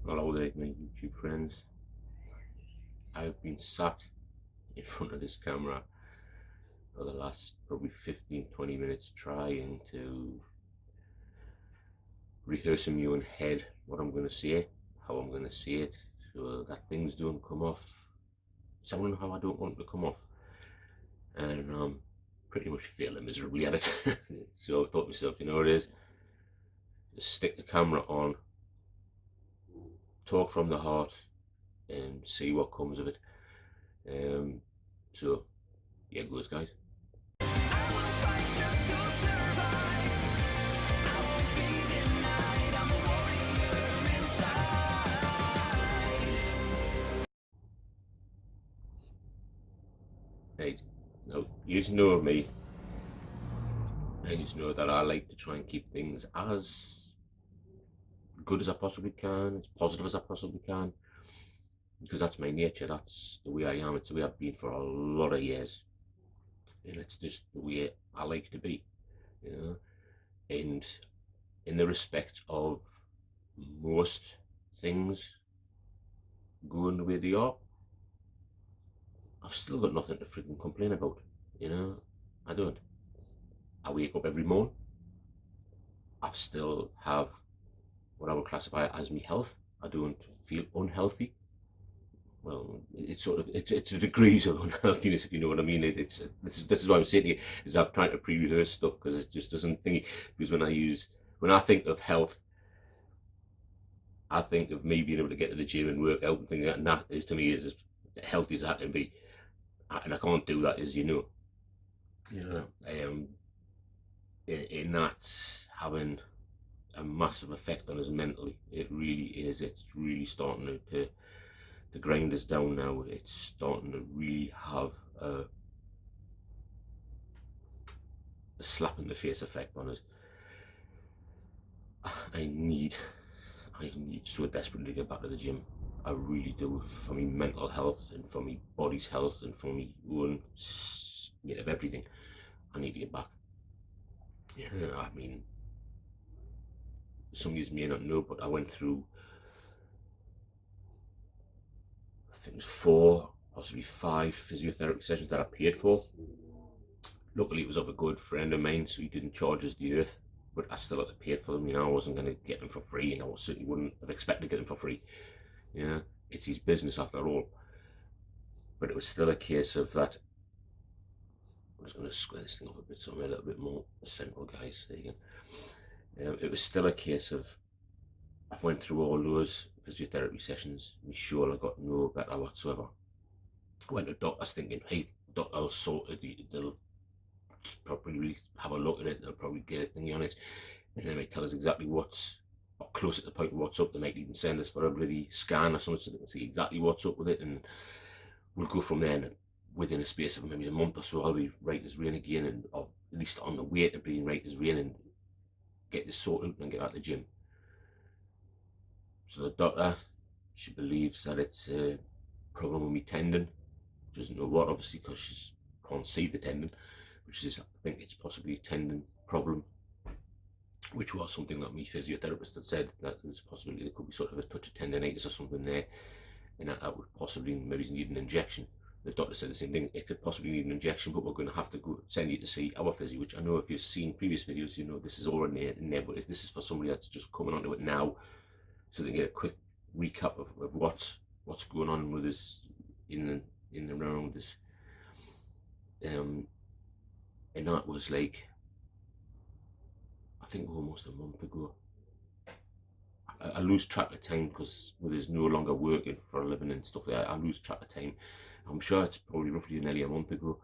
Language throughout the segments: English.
Hello there, my YouTube friends. I've been sat in front of this camera for the last probably 15-20 minutes trying to rehearse in my own head what I'm going to say, how I'm going to say it, so that things don't come off sounding how I don't want them to come off. And pretty much failing miserably at it. So I thought to myself, you know what it is? Just stick the camera on, talk from the heart, and see what comes of it. So yeah, it goes, guys. Right, now you know me. I just know that I like to try and keep things as good as I possibly can, as positive as I possibly can, because that's my nature. That's the way I am. It's the way I've been for a lot of years, and it's just the way I like to be, you know. And in the respect of most things going the way they are, I've still got nothing to freaking complain about, you know. I don't. I wake up every morning. I still have what I would classify as my health. I don't feel unhealthy. Well, it's sort of it's a degrees of unhealthiness, if you know what I mean. This is why I'm saying to you is I've tried to pre-rehearse stuff because it just doesn't think, because when I think of health, I think of me being able to get to the gym and work out and things like that, and that is to me is as healthy as I can be, and I can't do that, as you know. In that having a massive effect on us mentally. It really is. It's really starting to grind us down now. It's starting to really have a slap in the face effect on us. I need so desperately to get back to the gym. I really do, for my mental health and for my body's health and for my own state of everything. I need to get back. Yeah, I mean, some of you may not know, but I went through, I think it was 4, possibly 5 physiotherapy sessions that I paid for. Luckily, it was of a good friend of mine, so he didn't charge us the earth, but I still had to pay for them. You know, I wasn't going to get them for free, and I certainly wouldn't have expected to get them for free. You know, it's his business after all. But it was still a case of that. I'm just going to square this thing up a bit so I'm a little bit more central, guys. There you go. It was still a case of I went through all those physiotherapy sessions. And sure, I got no better whatsoever. I went to doctors thinking, hey, doctor, I'll sort it. They'll probably have a look at it. They'll probably get a thingy on it, and they might tell us exactly what's close at the point of what's up. They might even send us for a bloody scan or something so they can see exactly what's up with it, and we'll go from there. And within a space of maybe a month or so, I'll be right as rain again, and or at least on the way to being right as rain, and get this sorted and get out of the gym. So the doctor, she believes that it's a problem with my tendon. She doesn't know what, obviously, because she can't see the tendon, which is, I think it's possibly a tendon problem, which was something that my physiotherapist had said, that there's a possibility there could be sort of a touch of tendonitis or something there, and that would possibly maybe need an injection. The doctor said the same thing, it could possibly need an injection, but we're going to have to go send you to see our physio, which I know if you've seen previous videos, you know this is all in there, but if this is for somebody that's just coming onto it now, so they get a quick recap of what's going on with us in the round with this. And that was like, I think almost a month ago. I lose track of time because there's no longer working for a living and stuff like that. I lose track of time. I'm sure it's probably roughly nearly a month ago,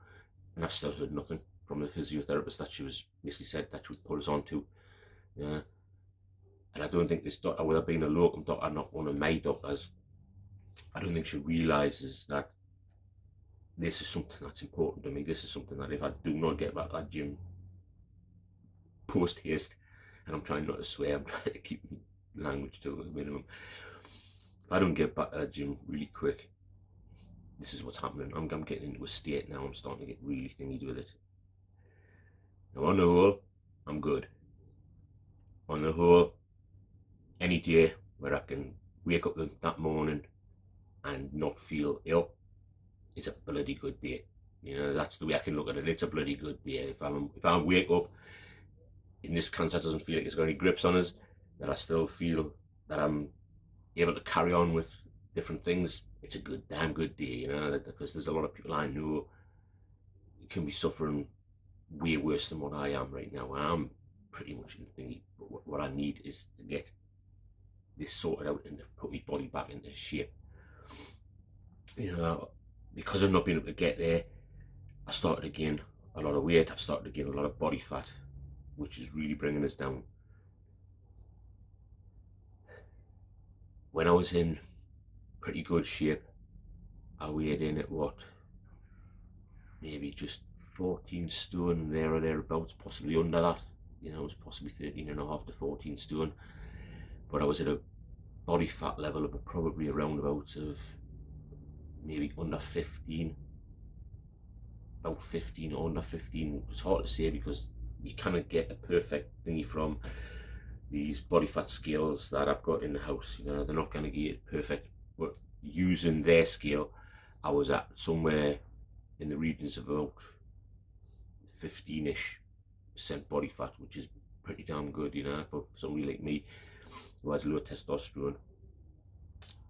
and I've still heard nothing from the physiotherapist that she was basically said that she would put us on to. Yeah. And I don't think this doctor, with her being a locum doctor, not one of my doctors, I don't think she realises that this is something that's important to me. This is something that if I do not get back to that gym post haste, and I'm trying not to swear, I'm trying to keep language to a minimum. If I don't get back to that gym really quick, this is what's happening. I'm getting into a state now. I'm starting to get really thingy with it. Now, on the whole, I'm good. On the whole, any day where I can wake up that morning and not feel ill, it's a bloody good day. You know, that's the way I can look at it. It's a bloody good day. If I wake up and this cancer doesn't feel like it's got any grips on us, that I still feel that I'm able to carry on with different things, it's a damn good day, you know, because there's a lot of people I know can be suffering way worse than what I am right now. I'm pretty much in the thingy, but what I need is to get this sorted out and to put my body back into shape. You know, because I've not been able to get there, I started to gain a lot of weight. I've started to gain a lot of body fat, which is really bringing us down. When I was in pretty good shape, I weighed in at what, maybe just 14 stone, there or thereabouts, possibly under that. You know, it was possibly 13 and a half to 14 stone, but I was at a body fat level of probably around about of maybe under 15, about 15 or under 15. It's hard to say because you cannot get a perfect thingy from these body fat scales that I've got in the house. You know, they're not going to get it perfect, but using their scale, I was at somewhere in the regions of about 15-ish% body fat, which is pretty damn good, you know, for somebody like me who has low testosterone.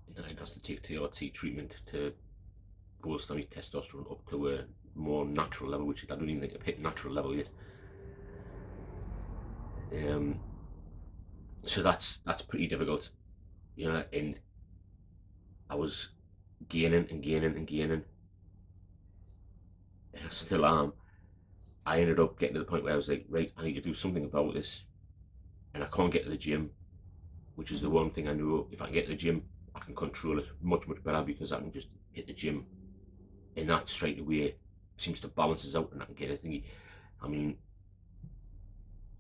You know, it has to take TRT treatment to boost my testosterone up to a more natural level, which I don't even think I've hit natural level yet. So that's pretty difficult, you know, and I was gaining and gaining and gaining, and I still am. I ended up getting to the point where I was like, right, I need to do something about this, and I can't get to the gym, which is the one thing I know. If I can get to the gym, I can control it much better, because I can just hit the gym, and that straight away seems to balance us out, and I can get a thingy. I mean,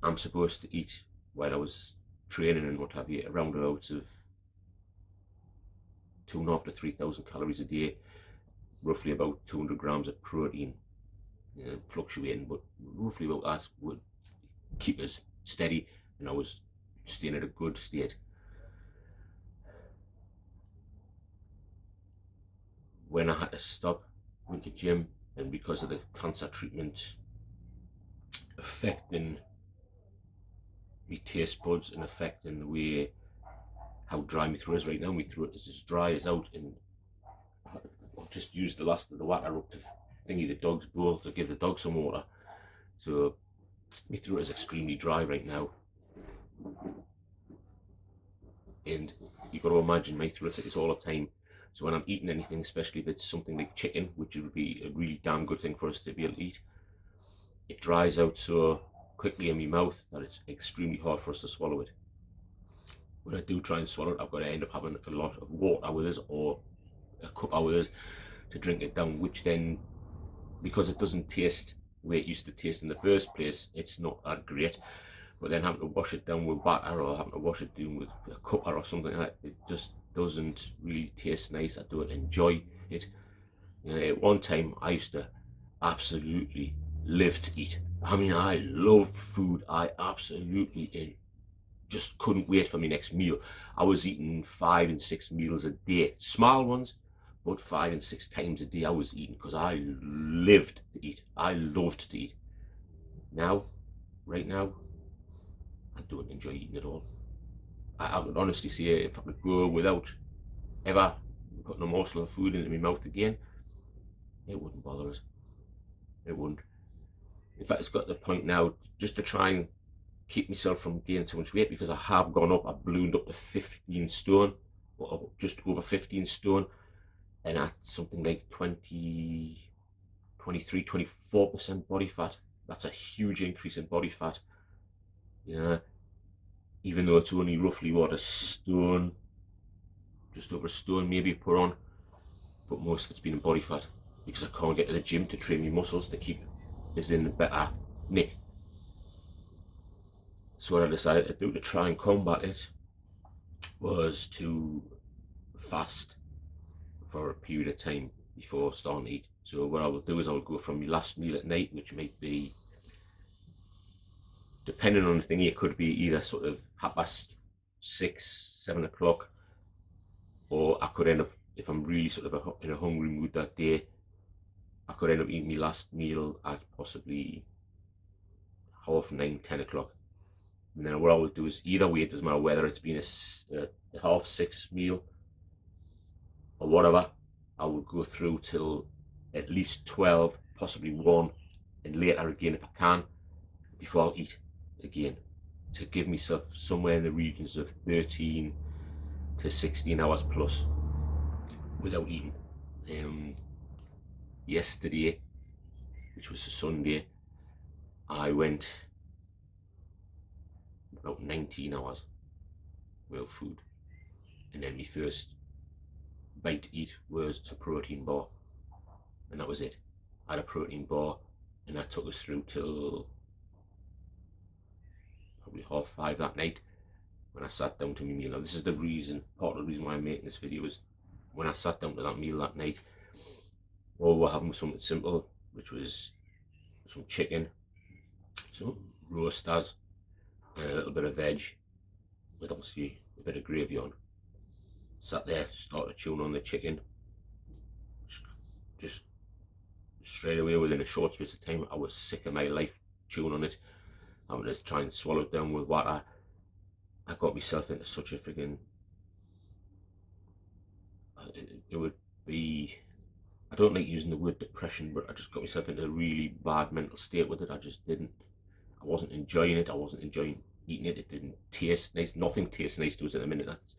I'm supposed to eat, while I was training and what have you, around about of 2,500 to 3,000 calories a day, roughly about 200 grams of protein, you know, fluctuating, but roughly about that would keep us steady, and I was staying at a good state. When I had to stop going to the gym, and because of the cancer treatment affecting my taste buds and affecting the way how dry my throat is right now, my throat is as dry as out, and I've just used the last of the water up to thingy the dog's bowl to give the dog some water. So my throat is extremely dry right now, and you've got to imagine my throat's like this all the time. So when I'm eating anything, especially if it's something like chicken, which would be a really damn good thing for us to be able to eat, it dries out so quickly in my mouth that it's extremely hard for us to swallow it. When I do try and swallow it, I've got to end up having a lot of water with us, or a cup with us, to drink it down, which then, because it doesn't taste the way it used to taste in the first place, it's not that great. But then having to wash it down with batter, or having to wash it down with a cuppa or something like that, it just doesn't really taste nice. I don't enjoy it. You know, at one time, I used to absolutely live to eat. I mean, I loved food. I absolutely just couldn't wait for my next meal. I was eating 5 and 6 meals a day, small ones, but 5 and 6 times a day I was eating, because I lived to eat. I loved to eat. Now, right now, I don't enjoy eating at all. I would honestly say, if I could go without ever putting a morsel of food into my mouth again, it wouldn't bother us. It wouldn't. In fact, it's got to the point now, just to try and keep myself from gaining too much weight, because I have gone up. I've ballooned up to 15 stone, or just over 15 stone, and at something like 20, 23, 24% body fat. That's a huge increase in body fat. You know, even though it's only roughly what, a stone, just over a stone maybe put on, but most of it's been in body fat, because I can't get to the gym to train my muscles to keep this in a better nick. So what I decided to do to try and combat it was to fast for a period of time before starting to eat. So what I will do is I will go from my last meal at night, which might be, depending on the thing, it could be either sort of 6:30, 7 o'clock, or I could end up, if I'm really sort of in a hungry mood that day, I could end up eating my last meal at possibly 9, 10 o'clock. And then what I would do is either way, it doesn't matter whether it's been a 6:30 meal or whatever, I would go through till at least 12, possibly 1, and later again if I can, before I'll eat again, to give myself somewhere in the regions of 13 to 16 hours plus without eating. Yesterday, which was a Sunday, I went about 19 hours without food, and then my first bite to eat was a protein bar, and that was it. I had a protein bar, and that took us through till probably 5:30 that night when I sat down to my meal. Now this is the reason, part of the reason why I'm making this video, is when I sat down to that meal that night, we were having something simple, which was some chicken, some roasters, and a little bit of veg, with obviously a bit of gravy on. Sat there, started chewing on the chicken, just straight away within a short space of time. I was sick of my life chewing on it, having to try and swallow it down with water. I got myself into such a freaking, it would be, I don't like using the word depression, but I just got myself into a really bad mental state with it. I wasn't enjoying it. I wasn't enjoying eating it. It didn't taste nice. Nothing tastes nice to us at the minute. That's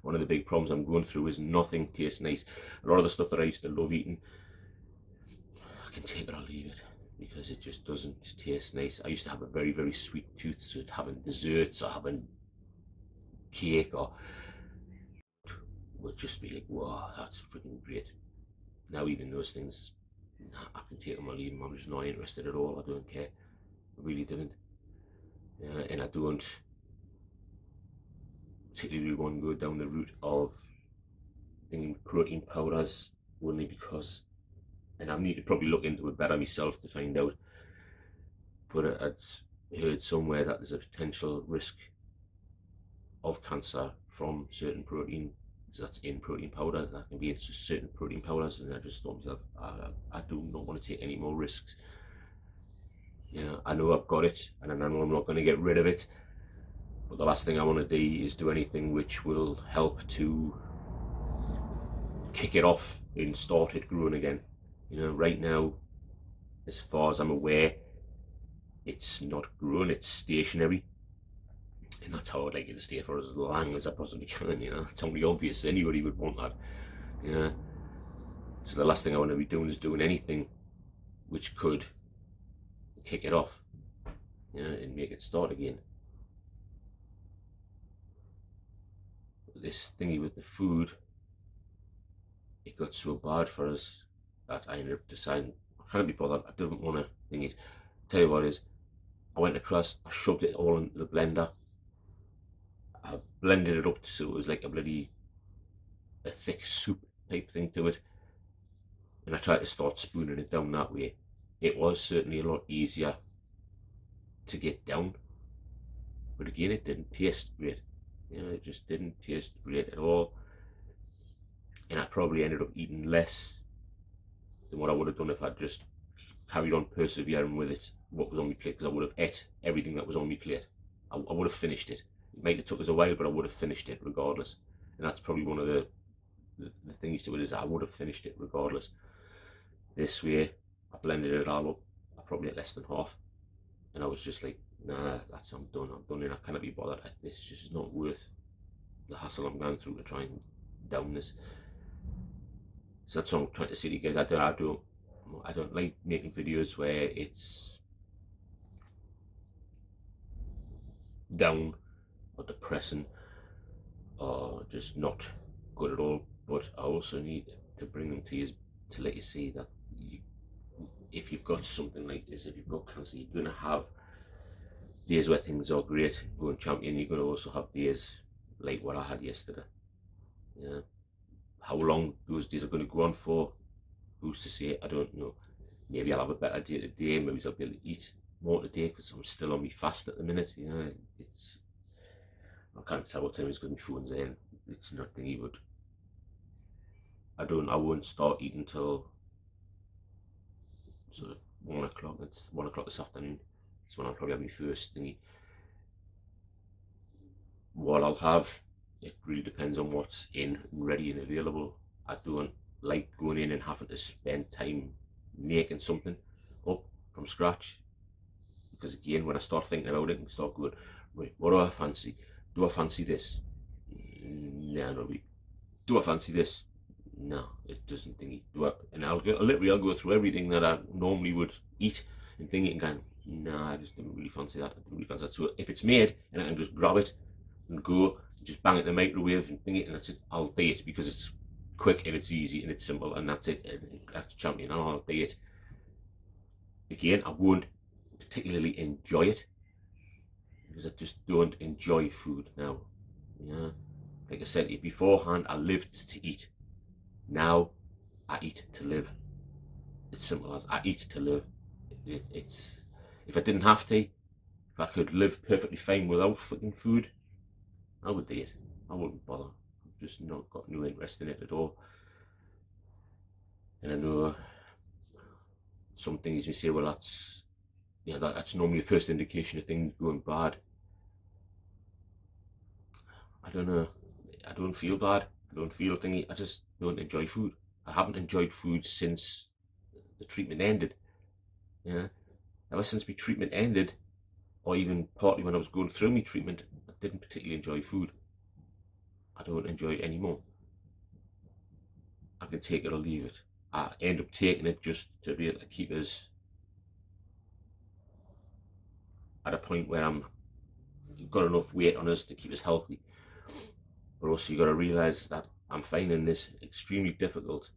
one of the big problems I'm going through, is nothing tastes nice. A lot of the stuff that I used to love eating, I can take it or leave it, because it just doesn't taste nice. I used to have a very, very sweet tooth, so having desserts or having cake or would just be like, wow, that's freaking great. Now even those things, nah, I can take them or leave them. I'm just not interested at all. I don't care. I really didn't. And I don't particularly want to go down the route of thinking protein powders, only because, and I need to probably look into it better myself to find out, but I'd heard somewhere that there's a potential risk of cancer from certain protein that's in protein powder, that can be in certain protein powders, and I just thought to myself, I do not want to take any more risks. I know I've got it, and I know I'm not going to get rid of it, but the last thing I want to do is do anything which will help to kick it off and start it growing again. Right now, as far as I'm aware, it's not growing, it's stationary. And that's how I'd like it to stay for as long as I possibly can. It's only obvious anybody would want that. So the last thing I want to be doing is doing anything which could kick it off, and make it start again. This thingy with the food, it got so bad for us that I ended up deciding I can't be bothered. I don't want to think it. Tell you what it is, I went across, I shoved it all into the blender. I blended it up so it was like a thick soup type thing to it, and I tried to start spooning it down that way. It was certainly a lot easier to get down, but again, it didn't taste great. It just didn't taste great at all, and I probably ended up eating less than what I would have done if I'd just carried on persevering with it, what was on my plate, because I would have ate everything that was on my plate. I would have finished it. It might have took us a while, but I would have finished it regardless. And that's probably one of the things to it, is I would have finished it regardless. This way, I blended it all up. I probably ate less than half, and I was just like, nah, I'm done, and I cannot be bothered. This is just not worth the hassle I'm going through to try and down this. So that's what I'm trying to say to you guys. I don't like making videos where it's down or depressing or just not good at all, but I also need to bring them to you to let you see that if you've got something like this, if you've got cancer, you're going to have days where things are great, going champion. You're going to also have days like what I had yesterday. How long those days are going to go on for, who's to say? I don't know. Maybe I'll have a better day today. Maybe I'll be able to eat more today because I'm still on my fast at the minute. I can't tell what time it's because my phone's in. It's not thingy, but I won't start eating till sort of 1 o'clock. It's 1 o'clock this afternoon. It's when I'll probably have my first thingy. What I'll have, it really depends on what's in and ready and available. I don't like going in and having to spend time making something up from scratch, because again, when I start thinking about it and start going, right, what do I fancy? Do I fancy this? No, no. Do I fancy this? No, it doesn't thingy. And I'll go through everything that I normally would eat and thingy and going, no, I just didn't really fancy that. I didn't really fancy that. So if it's made and I can just grab it and go, just bang it in the microwave and thingy, and that's it, I'll do it, because it's quick and it's easy and it's simple, and that's it. And that's champion, and I'll do it. Again, I won't particularly enjoy it, because I just don't enjoy food now. Yeah, like I said to you beforehand, I lived to eat. Now I eat to live. It's simple as I eat to live. It's if I didn't have to, if I could live perfectly fine without fucking food, I would do it. I wouldn't bother. I've just not got no interest in it at all. And I know some things you say, well, that's normally the first indication of things going bad. I don't know. I don't feel bad. I don't feel thingy. I just don't enjoy food. I haven't enjoyed food since the treatment ended. Yeah. Ever since my treatment ended, or even partly when I was going through my treatment, I didn't particularly enjoy food. I don't enjoy it anymore. I can take it or leave it. I end up taking it just to be able to keep us at a point where I'm got enough weight on us to keep us healthy. But also you got to realise that I'm finding this extremely difficult.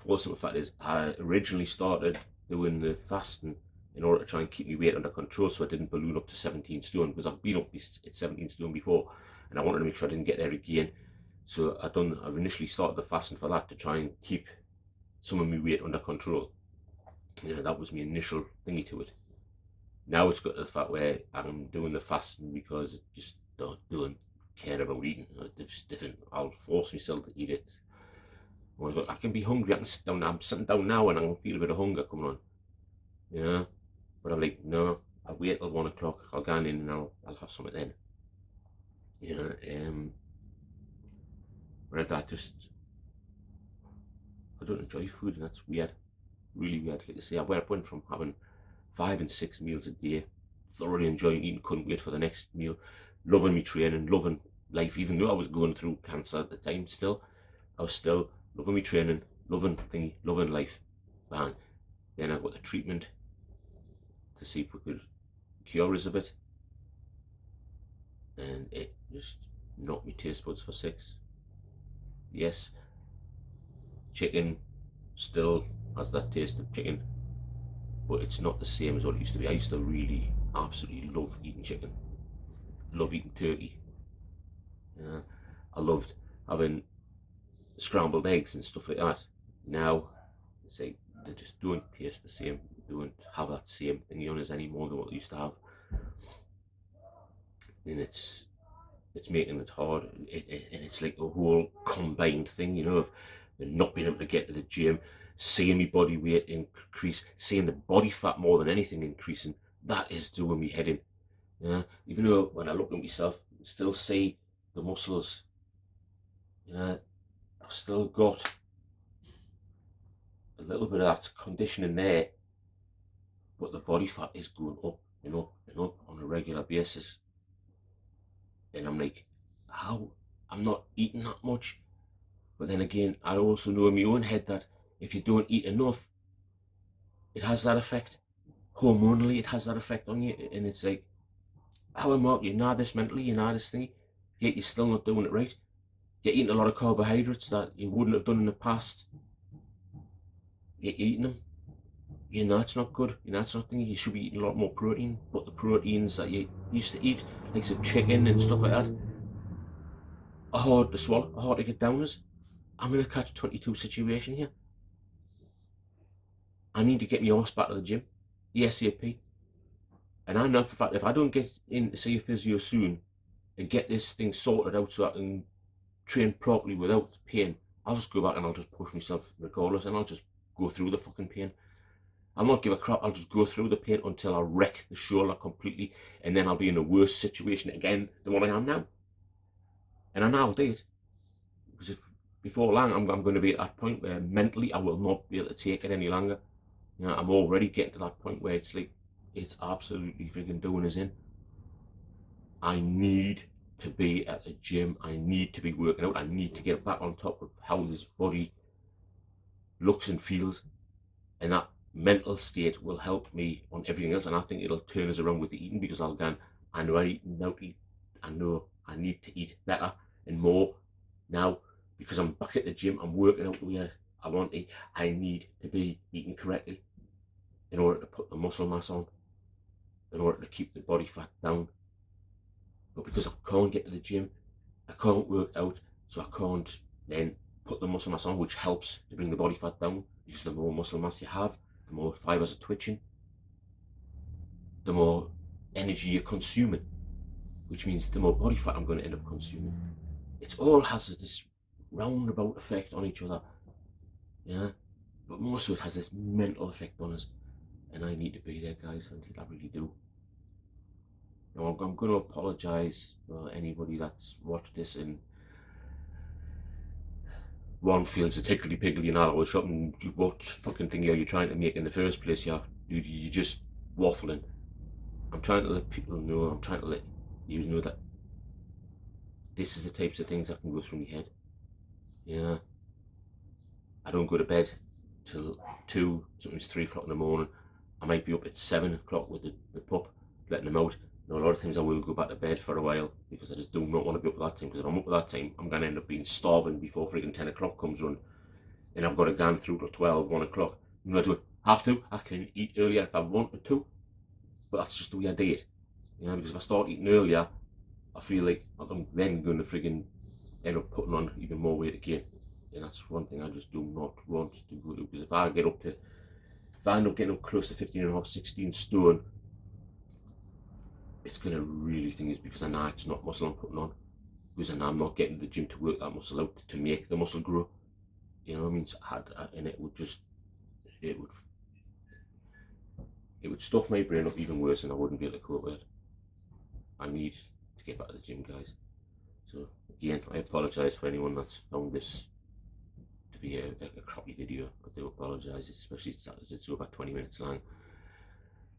For the fact is, I originally started doing the fasting in order to try and keep my weight under control, so I didn't balloon up to 17 stone, because I've been up at 17 stone before, and I wanted to make sure I didn't get there again. So I've initially started the fasting for that, to try and keep some of my weight under control. Yeah, that was my initial thingy to it. Now it's got to the fact where I'm doing the fasting because I just don't care about eating. It's different. I'll force myself to eat it. I can be hungry. I can sit down. I'm sitting down now and I can feel a bit of hunger coming on. Yeah, but I'm like, no. I'll wait till 1 o'clock. I'll go in and I'll have something then. Yeah. Whereas I don't enjoy food, and that's weird. Really weird. Like I say, I went from having 5 and 6 meals a day, thoroughly enjoying eating, couldn't wait for the next meal, loving me training, loving life, even though I was going through cancer at the time. I was still loving me training, loving thingy, loving life. Bang. Then I got the treatment to see if we could cure us of it, and it just knocked me taste buds for 6. Yes, chicken still has that taste of chicken, but it's not the same as what it used to be. I used to really absolutely love eating chicken, love eating turkey. I loved having scrambled eggs and stuff like that. Now it's like they just don't taste the same. They don't have that same thing on us anymore than what they used to have, and it's making it hard. And it's like a whole combined thing, of not being able to get to the gym, seeing my body weight increase, seeing the body fat more than anything increasing. That is doing me head in. Even though when I look at myself, I can still see the muscles. I've still got a little bit of that conditioning there, but the body fat is going up and up and up on a regular basis. And I'm like, how? I'm not eating that much. But then again, I also know in my own head that if you don't eat enough, it has that effect. Hormonally, it has that effect on you. And it's like, how am I? You know this mentally, you know this thing, yet you're still not doing it right. You're eating a lot of carbohydrates that you wouldn't have done in the past. You're eating them. You know it's not good. You know it's not thing. You should be eating a lot more protein. But the proteins that you used to eat, like some chicken and stuff like that, are hard to swallow, are hard to get down as. I'm in a catch-22 situation here. I need to get my arse back to the gym, ASAP. And I know for a fact if I don't get in to see a physio soon and get this thing sorted out so I can train properly without pain, I'll just go back and I'll just push myself regardless, and I'll just go through the fucking pain. I'll not give a crap. I'll just go through the pain until I wreck the shoulder completely, and then I'll be in a worse situation again than what I am now. And I know I'll do it, because if before long I'm going to be at that point where mentally I will not be able to take it any longer. You know, I'm already getting to that point where it's like, it's absolutely freaking doing us in. I need to be at the gym. I need to be working out. I need to get back on top of how this body looks and feels, and that mental state will help me on everything else. And I think it'll turn us around with the eating, because I'll go, I know I eat now to eat. I know I need to eat better and more now, because I'm back at the gym. I'm working out the way I want to. I need to be eating correctly in order to put the muscle mass on, in order to keep the body fat down. But because I can't get to the gym, I can't work out, so I can't then put the muscle mass on, which helps to bring the body fat down, because the more muscle mass you have, the more fibers are twitching, the more energy you're consuming, which means the more body fat I'm going to end up consuming. It all has this roundabout effect on each other, yeah, but more so it has this mental effect on us, and I need to be there, guys. I really do. Now, I'm going to apologise for anybody that's watched this and one feels a tickly piggly and all, or something. What fucking thing are you trying to make in the first place? You're just waffling. I'm trying to let people know, I'm trying to let you know that this is the types of things that can go through my head. Yeah, I don't go to bed till 2, sometimes 3 o'clock in the morning. I might be up at 7 o'clock with the pup, letting them out. Now, a lot of times I will go back to bed for a while, because I just do not want to be up at that time, because if I'm up at that time, I'm going to end up being starving before freaking 10 o'clock comes on, and I've got to go through till 12, 1 o'clock. You know, I don't have to. I can eat earlier if I wanted to, but that's just the way I do it. You know, because if I start eating earlier, I feel like I'm then going to freaking end up putting on even more weight again. And that's one thing I just do not want to go to, because if I end up getting up close to 15.5, 16 stone, it's going to really think it's because I know it's not muscle I'm putting on, because I know I'm not getting the gym to work that muscle out to make the muscle grow. You know what I mean? So and it would stuff my brain up even worse, and I wouldn't be able to cope with it. I need to get back to the gym, guys. So again, I apologise for anyone that's found this to be a crappy video. I do apologise, especially as it's over 20 minutes long.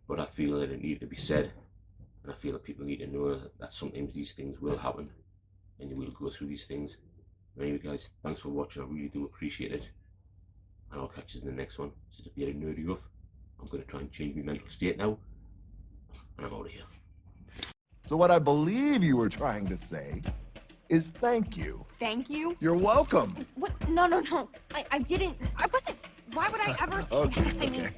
But I feel that it needed to be said, and I feel that people need to know that sometimes these things will happen, and you will go through these things. Anyway, guys, thanks for watching. I really do appreciate it, and I'll catch you in the next one. Just a bit nerdy off. I'm going to try and change my mental state now, and I'm out of here. So what I believe you were trying to say is thank you. Thank you? You're welcome. What? No. I didn't. I wasn't. Why would I ever say that? I mean,